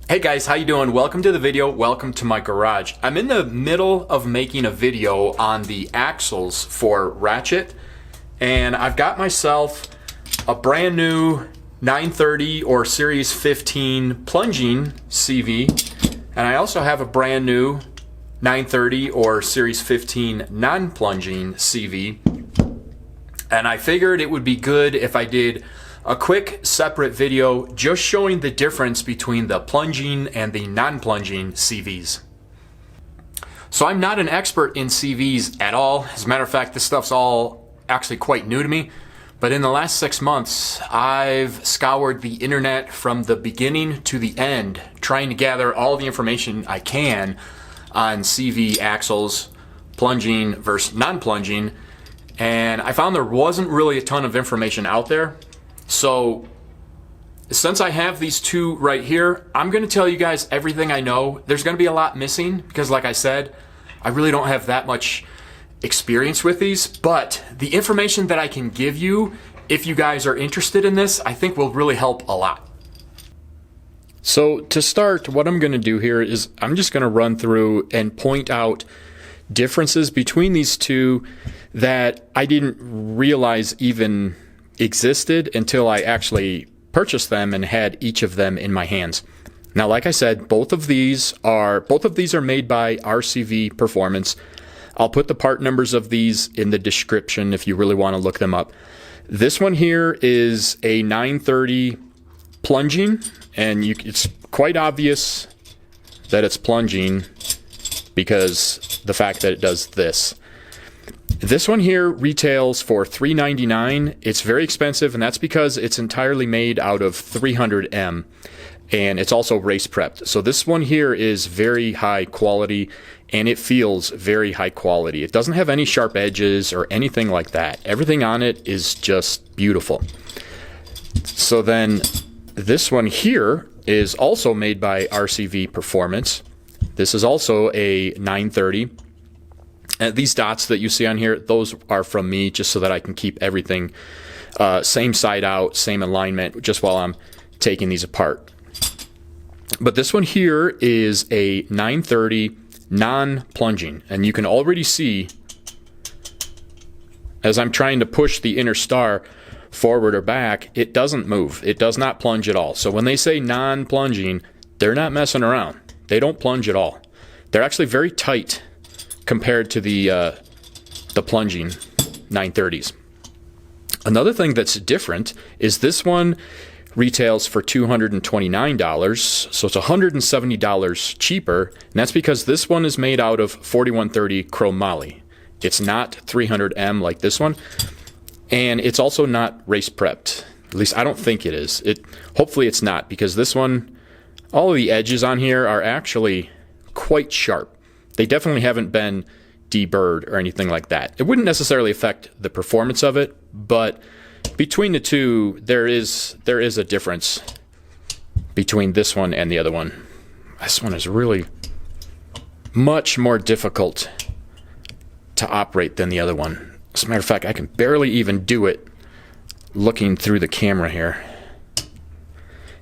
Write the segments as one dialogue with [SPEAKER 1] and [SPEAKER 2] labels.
[SPEAKER 1] Hey guys, how you doing? Welcome to the video. Welcome to my garage. I'm in the middle of making a video on the axles for Ratchet, and I've got myself a brand new 930 or Series 15 plunging CV, and I also have a brand new 930 or Series 15 non-plunging CV, and I figured it would be good if I did a quick separate video just showing the difference between the plunging and the non-plunging CVs. So I'm not an expert in CVs at all. As a matter of fact, this stuff's all actually quite new to me. But in the last 6 months, I've scoured the internet from the beginning to the end, trying to gather all the information I can on CV axles, plunging versus non-plunging. And I found there wasn't really a ton of information out there. So since I have these two right here, I'm going to tell you guys everything I know. There's going to be a lot missing because, like I said, I really don't have that much experience with these, but the information that I can give you, if you guys are interested in this, I think will really help a lot. So to start, what I'm going to do here is I'm just going to run through and point out differences between these two that I didn't realize even existed until I actually purchased them and had each of them in my hands. Now, like I said, both of these are made by RCV Performance. I'll put the part numbers of these in the description if you really want to look them up. This one here is a 930 plunging, and it's quite obvious that it's plunging because the fact that it does this. This one here retails for $399. It's very expensive, and that's because it's entirely made out of 300M, and it's also race prepped. So this one here is very high quality, and it feels very high quality. It doesn't have any sharp edges or anything like that. Everything on it is just beautiful. So then this one here is also made by RCV Performance. This is also a 930. These dots that you see on here, those are from me just so that I can keep everything same side out, same alignment, just while I'm taking these apart. But this one here is a 930 non-plunging, and you can already see as I'm trying to push the inner star forward or back, it doesn't move. It does not plunge at all. So when they say non-plunging, they're not messing around. They don't plunge at all. They're actually very tight compared to the plunging 930s. Another thing that's different is this one retails for $229, so it's $170 cheaper, and that's because this one is made out of 4130 chromoly. It's not 300M like this one, and it's also not race prepped. At least I don't think it is. Hopefully it's not, because this one, all of the edges on here are actually quite sharp. They definitely haven't been deburred or anything like that. It wouldn't necessarily affect the performance of it, but between the two, there is a difference between this one and the other one. This one is really much more difficult to operate than the other one. As a matter of fact, I can barely even do it looking through the camera here.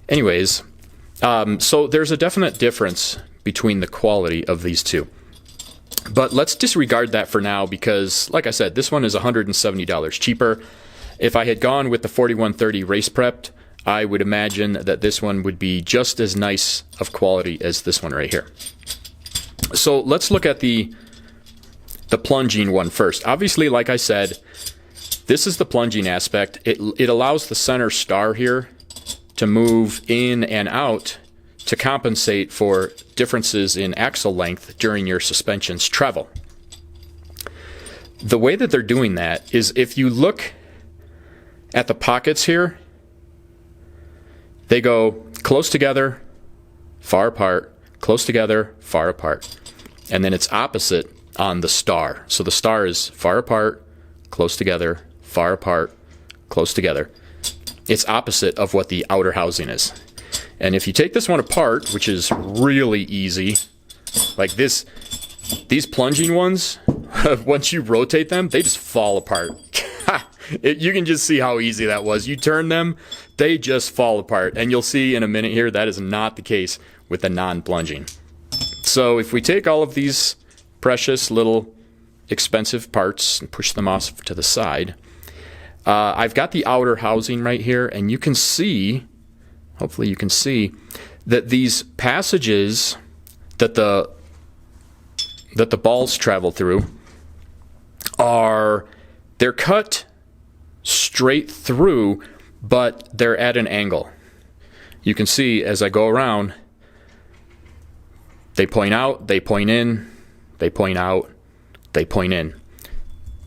[SPEAKER 1] Anyways, so there's a definite difference between the quality of these two. But let's disregard that for now because, like I said, this one is $170 cheaper. If I had gone with the 4130 race prepped, I would imagine that this one would be just as nice of quality as this one right here. So let's look at the plunging one first. Obviously, like I said, this is the plunging aspect. It allows the center star here to move in and out to compensate for differences in axle length during your suspension's travel. The way that they're doing that is if you look at the pockets here, they go close together, far apart, close together, far apart. And then it's opposite on the star. So the star is far apart, close together, far apart, close together. It's opposite of what the outer housing is. And if you take this one apart, which is really easy, like this, these plunging ones, once you rotate them, they just fall apart. You can just see how easy that was. You turn them, they just fall apart. And you'll see in a minute here, that is not the case with the non-plunging. So if we take all of these precious little expensive parts and push them off to the side, I've got the outer housing right here, and you can see, hopefully you can see, that these passages that the balls travel through they're cut straight through, but they're at an angle. You can see as I go around, they point out, they point in, they point out, they point in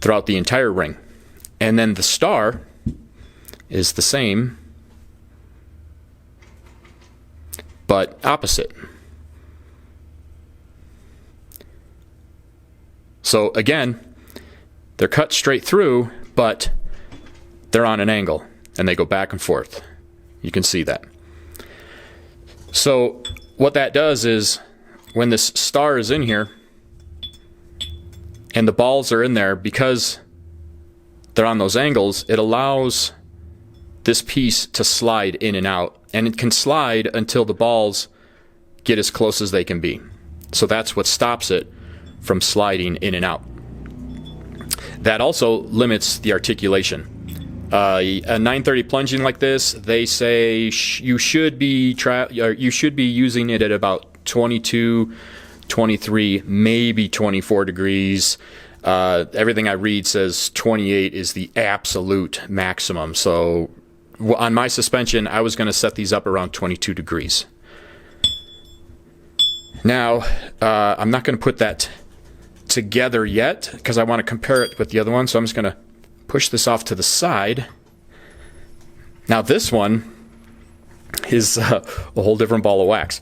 [SPEAKER 1] throughout the entire ring. And then the star is the same, but opposite. So again, they're cut straight through, but they're on an angle, and they go back and forth. You can see that. So what that does is, when this star is in here, and the balls are in there, because they're on those angles, it allows this piece to slide in and out, and it can slide until the balls get as close as they can be. So that's what stops it from sliding in and out. That also limits the articulation. A 930 plunging like this, they say you should be using it at about 22, 23, maybe 24 degrees. Everything I read says 28 is the absolute maximum. So on my suspension, I was going to set these up around 22 degrees. Now, I'm not going to put that together yet because I want to compare it with the other one. So I'm just going to push this off to the side. Now this one is a whole different ball of wax.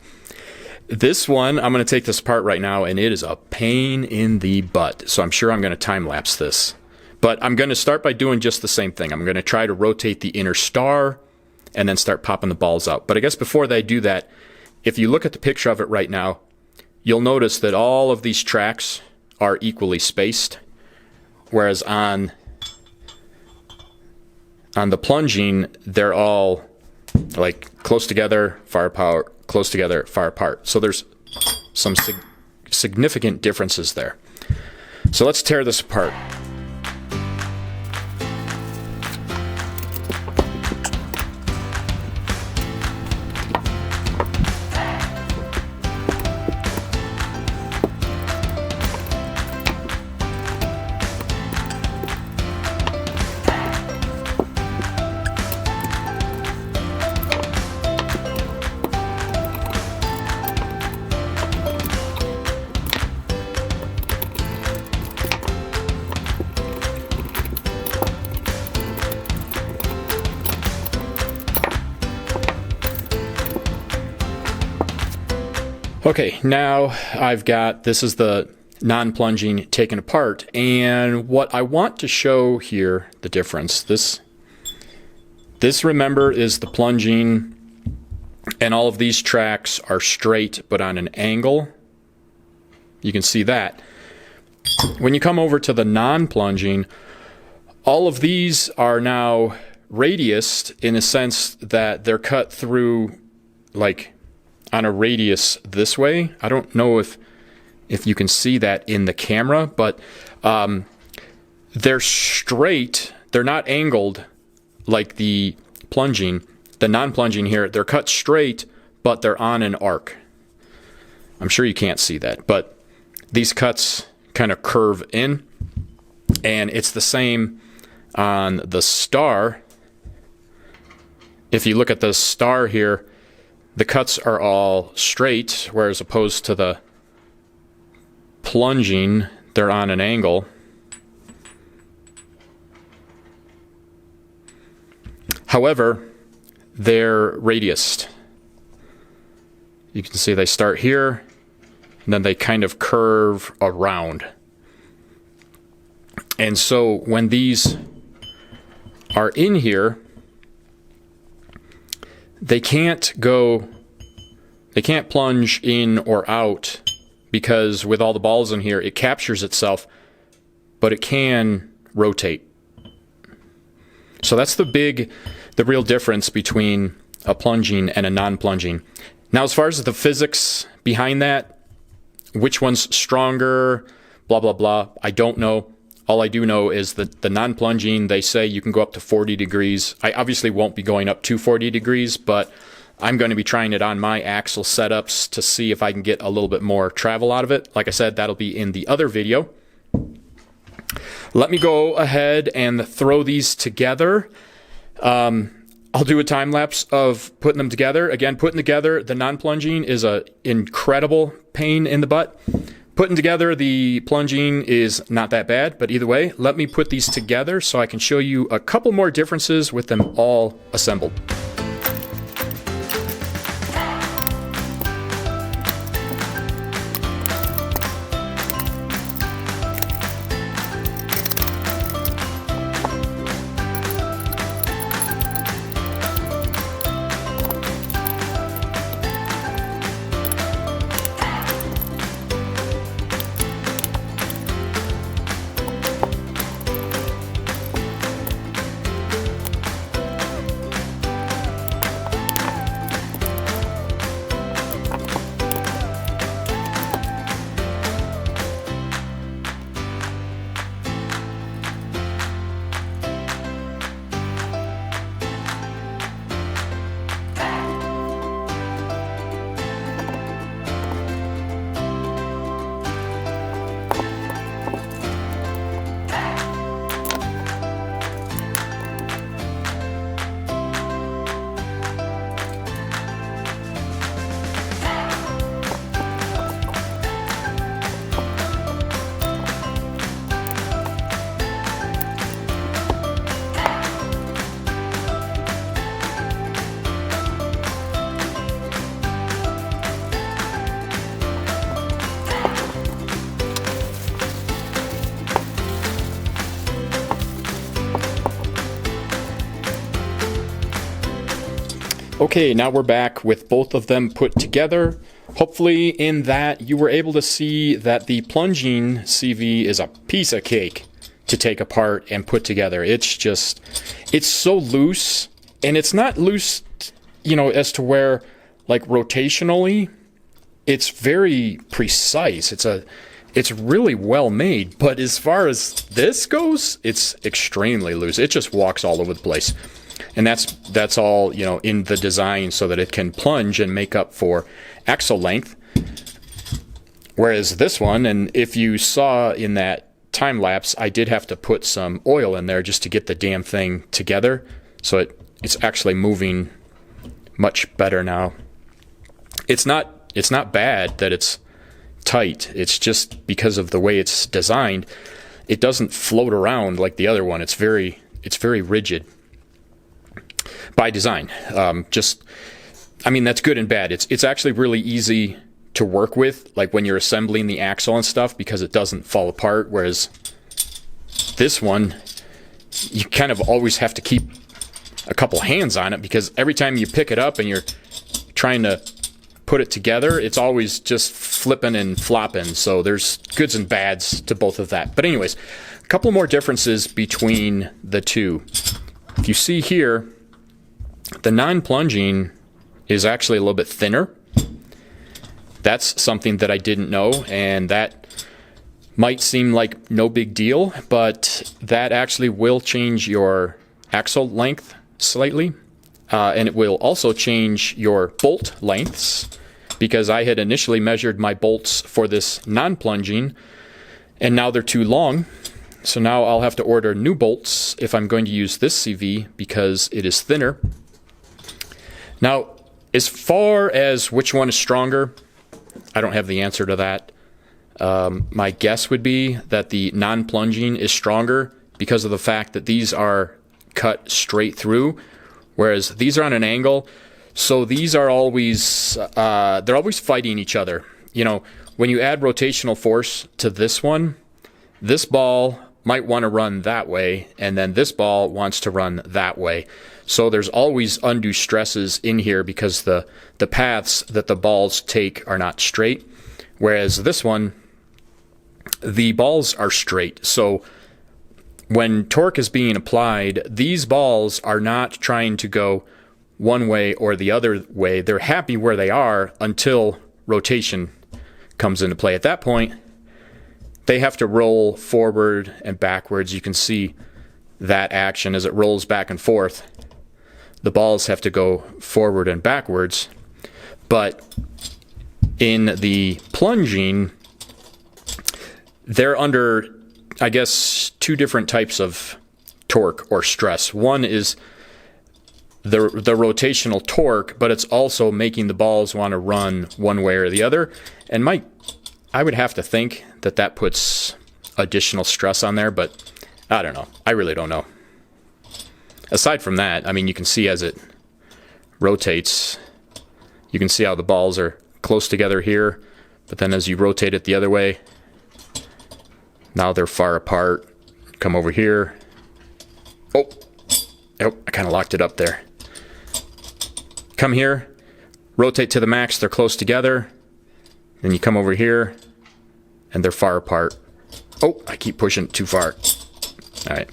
[SPEAKER 1] This one, I'm going to take this apart right now, and it is a pain in the butt. So I'm sure I'm going to time lapse this. But I'm going to start by doing just the same thing. I'm going to try to rotate the inner star and then start popping the balls out. But I guess before they do that, if you look at the picture of it right now, you'll notice that all of these tracks are equally spaced, whereas on the plunging, they're all like close together, far apart, close together, far apart. So there's some significant differences there. So let's tear this apart. Okay, now I've got, this is the non-plunging taken apart, and what I want to show here, the difference, this remember is the plunging, and all of these tracks are straight but on an angle. You can see that. When you come over to the non-plunging, all of these are now radiused in a sense that they're cut through like on a radius this way. I don't know if you can see that in the camera, but they're straight. They're not angled like the plunging. The non-plunging here, they're cut straight, but they're on an arc. I'm sure you can't see that, but these cuts kind of curve in, and it's the same on the star. If you look at the star here, the cuts are all straight, whereas opposed to the plunging, they're on an angle. However, they're radiused. You can see they start here, and then they kind of curve around. And so when these are in here, they can't plunge in or out, because with all the balls in here, it captures itself, but it can rotate. So that's the real difference between a plunging and a non-plunging. Now, as far as the physics behind that, which one's stronger, blah, blah, blah, I don't know. All I do know is that the non-plunging, they say you can go up to 40 degrees. I obviously won't be going up to 40 degrees, but I'm going to be trying it on my axle setups to see if I can get a little bit more travel out of it. Like I said, that'll be in the other video. Let me go ahead and throw these together. I'll do a time lapse of putting them together. Again, putting together the non-plunging is an incredible pain in the butt. Putting together the plunging is not that bad, but either way, let me put these together so I can show you a couple more differences with them all assembled. Okay, now we're back with both of them put together. Hopefully in that you were able to see that the plunging CV is a piece of cake to take apart and put together. It's so loose, and it's not loose, you know, as to where, like, rotationally, it's very precise. It's really well made, but as far as this goes, it's extremely loose. It just walks all over the place. And that's all, you know, in the design so that it can plunge and make up for axle length. Whereas this one, and if you saw in that time lapse, I did have to put some oil in there just to get the damn thing together. So it's actually moving much better now. It's not bad that it's tight. It's just because of the way it's designed, it doesn't float around like the other one. It's very rigid by design. I mean, that's good and bad. It's actually really easy to work with, like when you're assembling the axle and stuff, because it doesn't fall apart. Whereas this one, you kind of always have to keep a couple hands on it, because every time you pick it up and you're trying to put it together, it's always just flipping and flopping. So there's goods and bads to both of that. But anyways, a couple more differences between the two. If you see here, the non-plunging is actually a little bit thinner. That's something that I didn't know, and that might seem like no big deal, but that actually will change your axle length slightly, and it will also change your bolt lengths, because I had initially measured my bolts for this non-plunging, and now they're too long. So now I'll have to order new bolts if I'm going to use this CV, because it is thinner. Now, as far as which one is stronger, I don't have the answer to that. My guess would be that the non-plunging is stronger because of the fact that these are cut straight through, whereas these are on an angle. So these are always, they're always fighting each other. You know, when you add rotational force to this one, this ball might want to run that way, and then this ball wants to run that way. So there's always undue stresses in here because the paths that the balls take are not straight. Whereas this one, the balls are straight. So when torque is being applied, these balls are not trying to go one way or the other way. They're happy where they are until rotation comes into play. At that point, they have to roll forward and backwards. You can see that action as it rolls back and forth. The balls have to go forward and backwards. But in the plunging, they're under, I guess, two different types of torque or stress. One is the rotational torque, but it's also making the balls want to run one way or the other. And I would have to think that that puts additional stress on there, but I don't know. I really don't know. Aside from that, I mean, you can see as it rotates, you can see how the balls are close together here, but then as you rotate it the other way, now they're far apart. Come over here. Oh, I kind of locked it up there. Come here, rotate to the max, they're close together. Then you come over here, and they're far apart. Oh, I keep pushing too far. All right.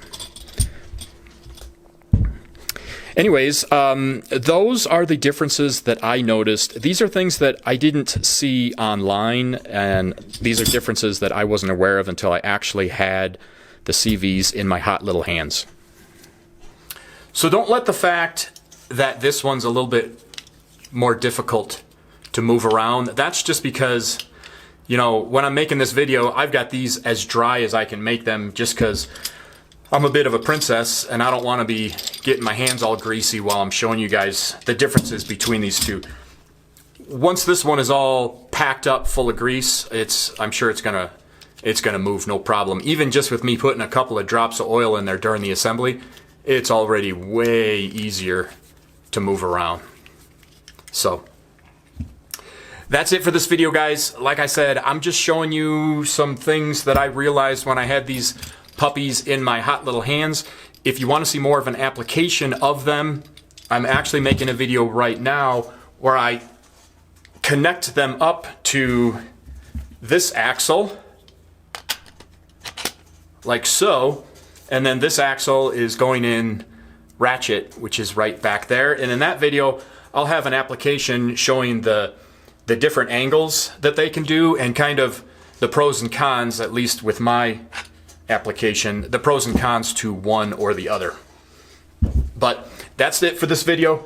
[SPEAKER 1] Anyways, those are the differences that I noticed. These are things that I didn't see online, and these are differences that I wasn't aware of until I actually had the CVs in my hot little hands. So don't let the fact that this one's a little bit more difficult to move around, that's just because, you know, when I'm making this video, I've got these as dry as I can make them just because I'm a bit of a princess and I don't want to be getting my hands all greasy while I'm showing you guys the differences between these two. Once this one is all packed up full of grease, I'm sure it's gonna move no problem. Even just with me putting a couple of drops of oil in there during the assembly, it's already way easier to move around. So that's it for this video, guys. Like I said, I'm just showing you some things that I realized when I had these puppies in my hot little hands. If you want to see more of an application of them, I'm actually making a video right now where I connect them up to this axle, like so, and then this axle is going in ratchet, which is right back there. And in that video, I'll have an application showing the different angles that they can do and kind of the pros and cons, at least with my application, the pros and cons to one or the other. But that's it for this video.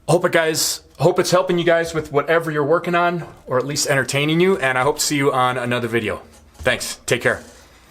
[SPEAKER 1] Hope it's helping you guys with whatever you're working on, or at least entertaining you, and I hope to see you on another video. Thanks. Take care.